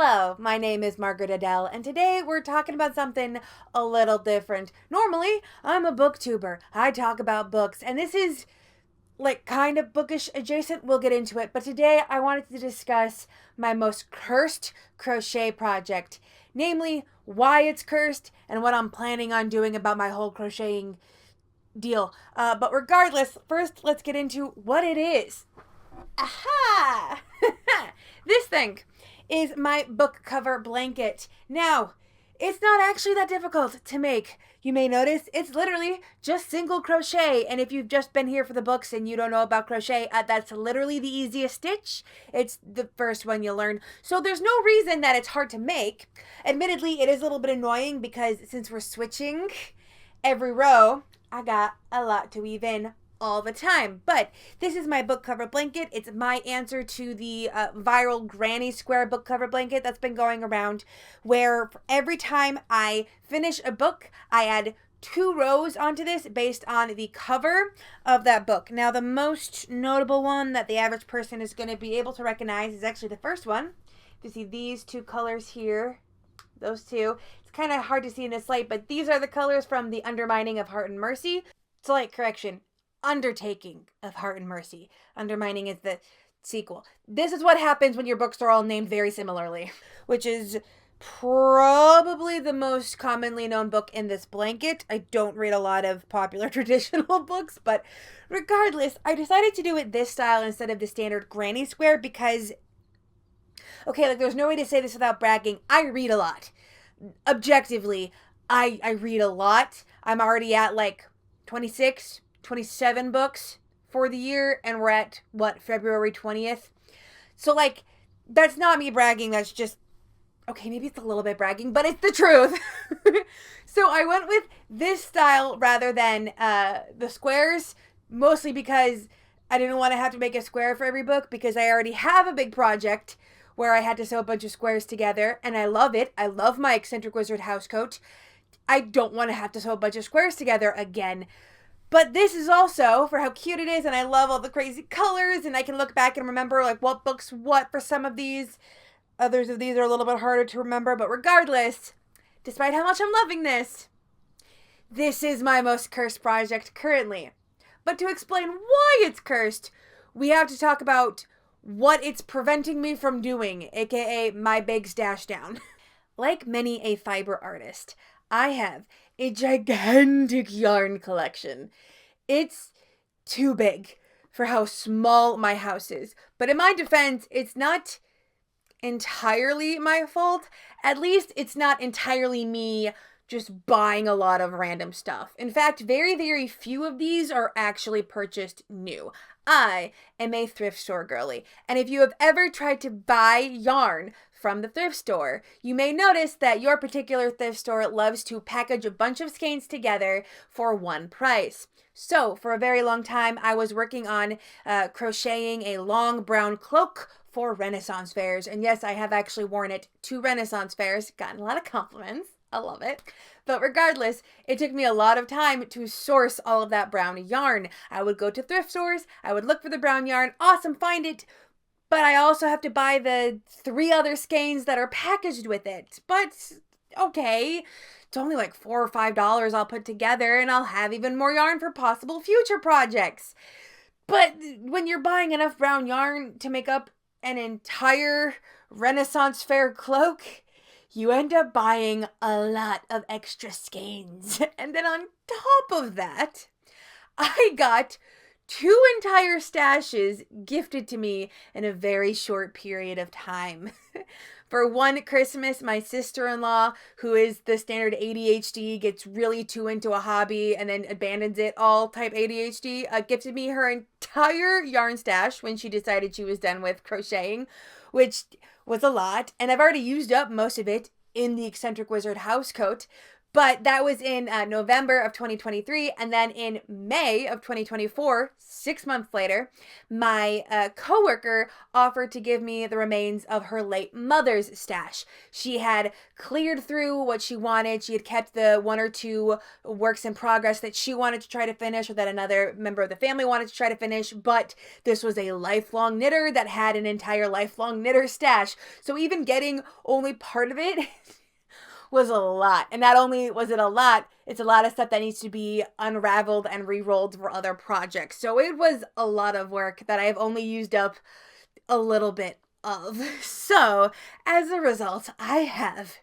Hello, my name is Margaret Adele, and today we're talking about something a little different. Normally, I'm a booktuber. I talk about books, and this is like kind of bookish adjacent. We'll get into it, but today I wanted to discuss my most cursed crochet project, namely why it's cursed and what I'm planning on doing about my whole crocheting deal. But regardless, first let's get into what it is. Aha! This thing is my book cover blanket. Now, it's not actually that difficult to make. You may notice it's literally just single crochet, and if you've just been here for the books and you don't know about crochet, that's literally the easiest stitch. It's the first one you'll learn. So there's no reason that it's hard to make. Admittedly, it is a little bit annoying because since we're switching every row, I got a lot to weave in all the time. But this is my book cover blanket. It's my answer to the viral granny square book cover blanket that's been going around, where every time I finish a book, I add 2 rows onto this based on the cover of that book. Now, the most notable one that the average person is going to be able to recognize is actually the first one. You see these 2 colors here, those 2. It's kind of hard to see in this light, but these are the colors from The Undermining of Heart and Mercy. Slight correction. Undertaking of Heart and Mercy. Undermining is the sequel. This is what happens when your books are all named very similarly, which is probably the most commonly known book in this blanket. I don't read a lot of popular traditional books, but regardless, I decided to do it this style instead of the standard granny square because, okay, like there's no way to say this without bragging. I read a lot. Objectively, I read a lot. I'm already at like 27 books for the year, and we're at, February 20th? So, like, that's not me bragging, that's just, okay, maybe it's a little bit bragging, but it's the truth. So I went with this style rather than the squares, mostly because I didn't want to have to make a square for every book, because I already have a big project where I had to sew a bunch of squares together, and I love it. I love my Eccentric Wizard housecoat. I don't want to have to sew a bunch of squares together again. But this is also for how cute it is, and I love all the crazy colors, and I can look back and remember like what books what for some of these. Others of these are a little bit harder to remember, but regardless, despite how much I'm loving this is my most cursed project currently. But to explain why it's cursed, we have to talk about what it's preventing me from doing, aka my big stash down. Like many a fiber artist, I have a gigantic yarn collection. It's too big for how small my house is. But in my defense, it's not entirely my fault. At least it's not entirely me just buying a lot of random stuff. In fact, very, very few of these are actually purchased new. I am a thrift store girly, and if you have ever tried to buy yarn from the thrift store, you may notice that your particular thrift store loves to package a bunch of skeins together for one price. So, for a very long time, I was working on crocheting a long brown cloak for Renaissance fairs, and yes, I have actually worn it to Renaissance fairs, gotten a lot of compliments. I love it. But regardless, it took me a lot of time to source all of that brown yarn. I would go to thrift stores, I would look for the brown yarn, awesome, find it, but I also have to buy the 3 other skeins that are packaged with it. But, okay, it's only like $4 or $5 I'll put together, and I'll have even more yarn for possible future projects. But when you're buying enough brown yarn to make up an entire Renaissance fair cloak, you end up buying a lot of extra skeins. And then on top of that, I got 2 entire stashes gifted to me in a very short period of time. For one Christmas, my sister-in-law, who is the standard ADHD, gets really too into a hobby and then abandons it all type ADHD, gifted me her entire yarn stash when she decided she was done with crocheting, which was a lot, and I've already used up most of it in the Eccentric Wizard housecoat. But that was in November of 2023. And then in May of 2024, 6 months later, my coworker offered to give me the remains of her late mother's stash. She had cleared through what she wanted. She had kept the one or two works in progress that she wanted to try to finish or that another member of the family wanted to try to finish. But this was a lifelong knitter that had an entire lifelong knitter stash. So even getting only part of it was a lot. And not only was it a lot, it's a lot of stuff that needs to be unraveled and re-rolled for other projects. So it was a lot of work that I've only used up a little bit of. So as a result, I have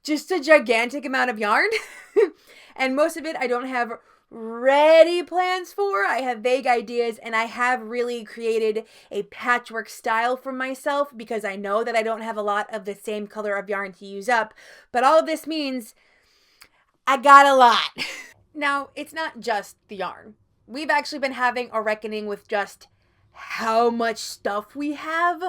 just a gigantic amount of yarn. And most of it I don't have ready plans for. I have vague ideas, and I have really created a patchwork style for myself because I know that I don't have a lot of the same color of yarn to use up. But all of this means I got a lot. Now, it's not just the yarn. We've actually been having a reckoning with just how much stuff we have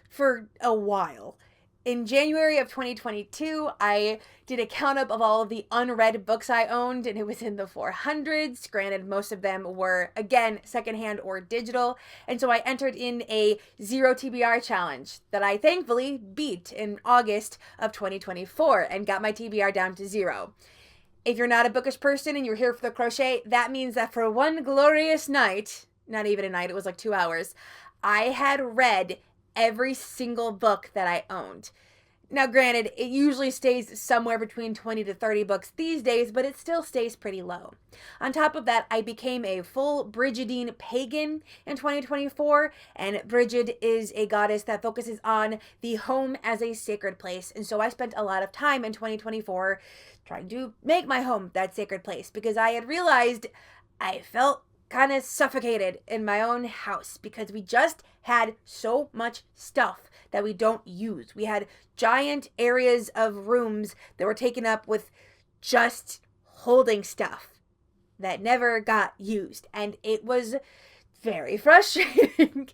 for a while. In January of 2022, I did a count up of all of the unread books I owned, and it was in the 400s. Granted, most of them were, again, secondhand or digital. And so I entered in a 0 TBR challenge that I thankfully beat in August of 2024 and got my TBR down to 0. If you're not a bookish person and you're here for the crochet, that means that for one glorious night, not even a night, it was like 2 hours, I had read every single book that I owned. Now, granted, it usually stays somewhere between 20 to 30 books these days, but it still stays pretty low. On top of that, I became a full Brigidine pagan in 2024, and Brigid is a goddess that focuses on the home as a sacred place. And so I spent a lot of time in 2024 trying to make my home that sacred place because I had realized I felt kind of suffocated in my own house because we just had so much stuff that we don't use. We had giant areas of rooms that were taken up with just holding stuff that never got used. And it was very frustrating.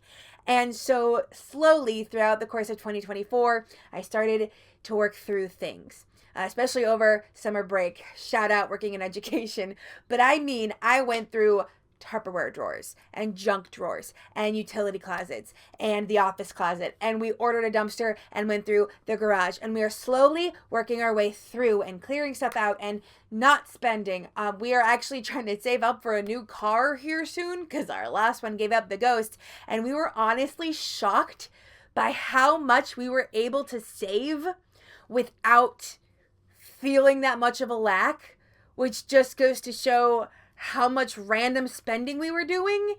And so slowly throughout the course of 2024, I started to work through things. Especially over summer break. Shout out working in education. But I mean, I went through Tupperware drawers and junk drawers and utility closets and the office closet, and we ordered a dumpster and went through the garage, and we are slowly working our way through and clearing stuff out and not spending. We are actually trying to save up for a new car here soon because our last one gave up the ghost, and we were honestly shocked by how much we were able to save without feeling that much of a lack, which just goes to show how much random spending we were doing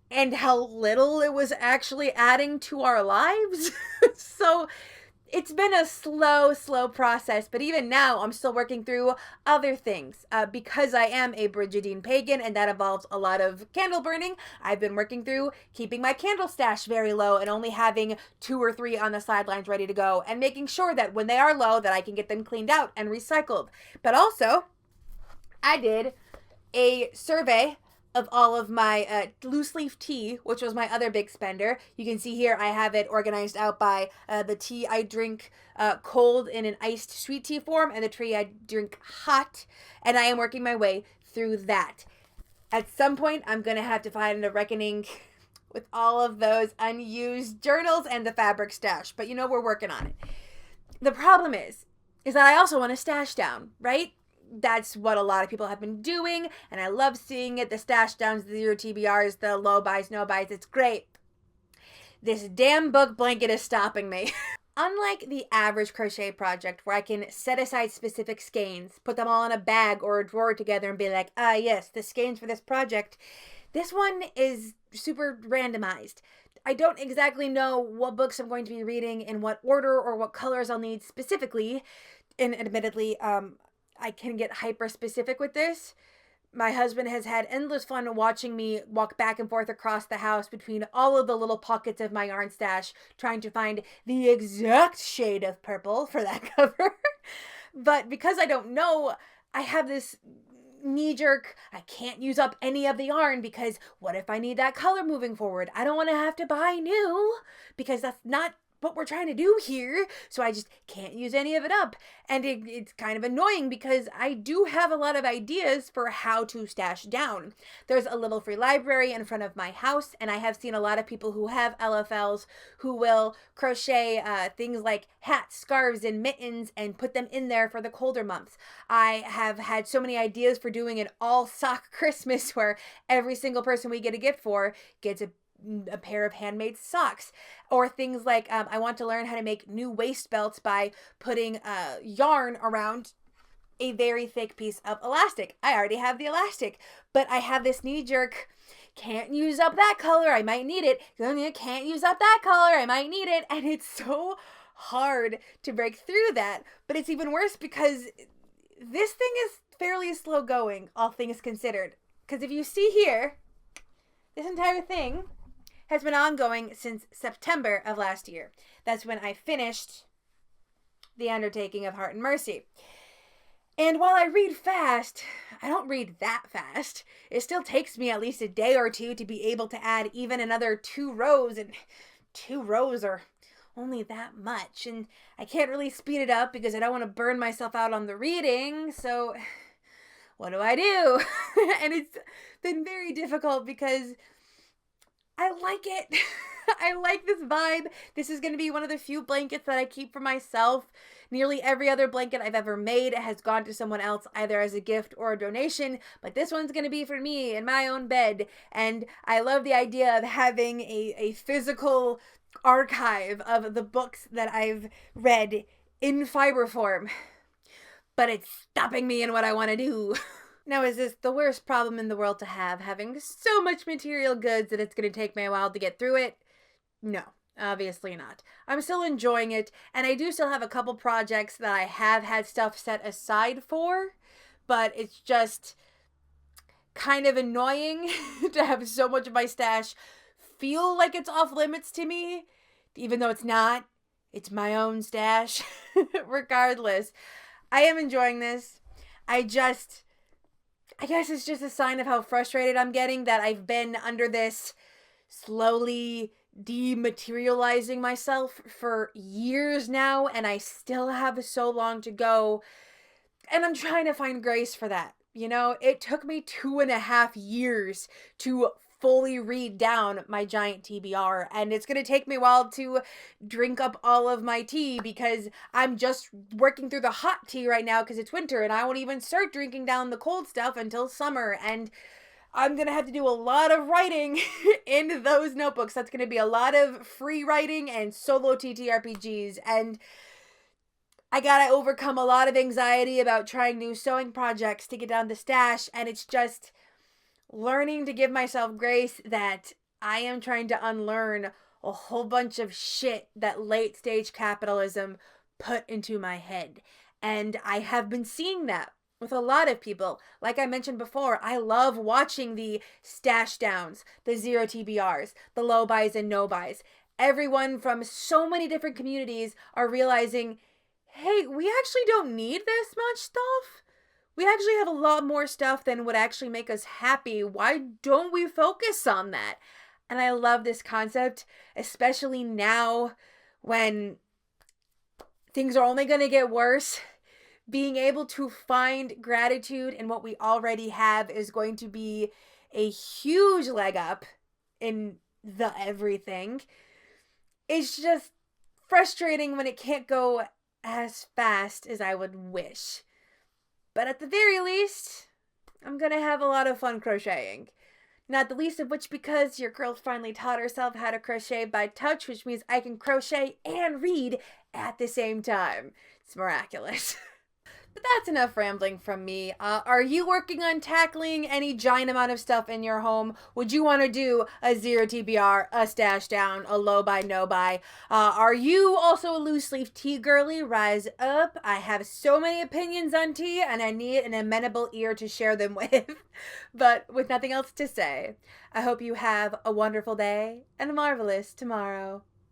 and how little it was actually adding to our lives. So it's been a slow process, but even now I'm still working through other things because I am a Brigidine pagan, and that involves a lot of candle burning. I've been working through keeping my candle stash very low and only having 2 or 3 on the sidelines ready to go, and making sure that when they are low that I can get them cleaned out and recycled. But also, I did a survey of all of my loose leaf tea, which was my other big spender. You can see here I have it organized out by the tea I drink cold in an iced sweet tea form and the tea I drink hot, and I am working my way through that. At some point, I'm going to have to find a reckoning with all of those unused journals and the fabric stash, but you know, we're working on it. The problem is that I also want to stash down, right? That's what a lot of people have been doing, and I love seeing it. The stash downs, the 0 TBRs, the low buys, no buys. It's great. This damn book blanket is stopping me. Unlike the average crochet project where I can set aside specific skeins, put them all in a bag or a drawer together and be like, yes, the skeins for this project, this one is super randomized. I don't exactly know what books I'm going to be reading, in what order, or what colors I'll need specifically. And admittedly, I can get hyper specific with this. My husband has had endless fun watching me walk back and forth across the house between all of the little pockets of my yarn stash, trying to find the exact shade of purple for that cover. But because I don't know, I have this knee-jerk, I can't use up any of the yarn because what if I need that color moving forward? I don't want to have to buy new because that's not what we're trying to do here, so I just can't use any of it up. And it's kind of annoying because I do have a lot of ideas for how to stash down. There's a little free library in front of my house, and I have seen a lot of people who have LFLs who will crochet things like hats, scarves, and mittens and put them in there for the colder months. I have had so many ideas for doing an all sock Christmas where every single person we get a gift for gets a pair of handmade socks, or things like I want to learn how to make new waist belts by putting yarn around a very thick piece of elastic. I already have the elastic, but I have this knee-jerk, can't use up that color, I might need it. Can't use up that color, I might need it. And it's so hard to break through that. But it's even worse because this thing is fairly slow going, all things considered. Because if you see here, this entire thing has been ongoing since September of last year. That's when I finished The Undertaking of Heart and Mercy. And while I read fast, I don't read that fast. It still takes me at least a day or two to be able to add even another 2 rows, and 2 rows are only that much. And I can't really speed it up because I don't want to burn myself out on the reading, so what do I do? And it's been very difficult because I like it. I like this vibe. This is going to be one of the few blankets that I keep for myself. Nearly every other blanket I've ever made has gone to someone else, either as a gift or a donation, but this one's going to be for me in my own bed. And I love the idea of having a physical archive of the books that I've read in fiber form. But it's stopping me in what I want to do. Now, is this the worst problem in the world to have, having so much material goods that it's going to take me a while to get through it? No, obviously not. I'm still enjoying it, and I do still have a couple projects that I have had stuff set aside for, but it's just kind of annoying to have so much of my stash feel like it's off limits to me, even though it's not. It's my own stash. Regardless, I am enjoying this. I guess it's just a sign of how frustrated I'm getting that I've been under this slowly dematerializing myself for years now, and I still have so long to go. And I'm trying to find grace for that. You know, it took me 2.5 years to fully read down my giant TBR, and it's gonna take me a while to drink up all of my tea because I'm just working through the hot tea right now because it's winter, and I won't even start drinking down the cold stuff until summer. And I'm gonna have to do a lot of writing in those notebooks. That's gonna be a lot of free writing and solo TTRPGs, and I gotta overcome a lot of anxiety about trying new sewing projects to get down the stash, and it's just learning to give myself grace that I am trying to unlearn a whole bunch of shit that late stage capitalism put into my head. And I have been seeing that with a lot of people. Like I mentioned before, I love watching the stash downs, the zero TBRs, the low buys and no buys. Everyone from so many different communities are realizing, hey, we actually don't need this much stuff. We actually have a lot more stuff than would actually make us happy. Why don't we focus on that? And I love this concept, especially now when things are only going to get worse. Being able to find gratitude in what we already have is going to be a huge leg up in the everything. It's just frustrating when it can't go as fast as I would wish. But at the very least, I'm going to have a lot of fun crocheting. Not the least of which because your girl finally taught herself how to crochet by touch, which means I can crochet and read at the same time. It's miraculous. But that's enough rambling from me. Are you working on tackling any giant amount of stuff in your home? Would you want to do a zero TBR, a stash down, a low buy, no buy? Are you also a loose leaf tea girly? Rise up. I have so many opinions on tea, and I need an amenable ear to share them with. But with nothing else to say, I hope you have a wonderful day and a marvelous tomorrow.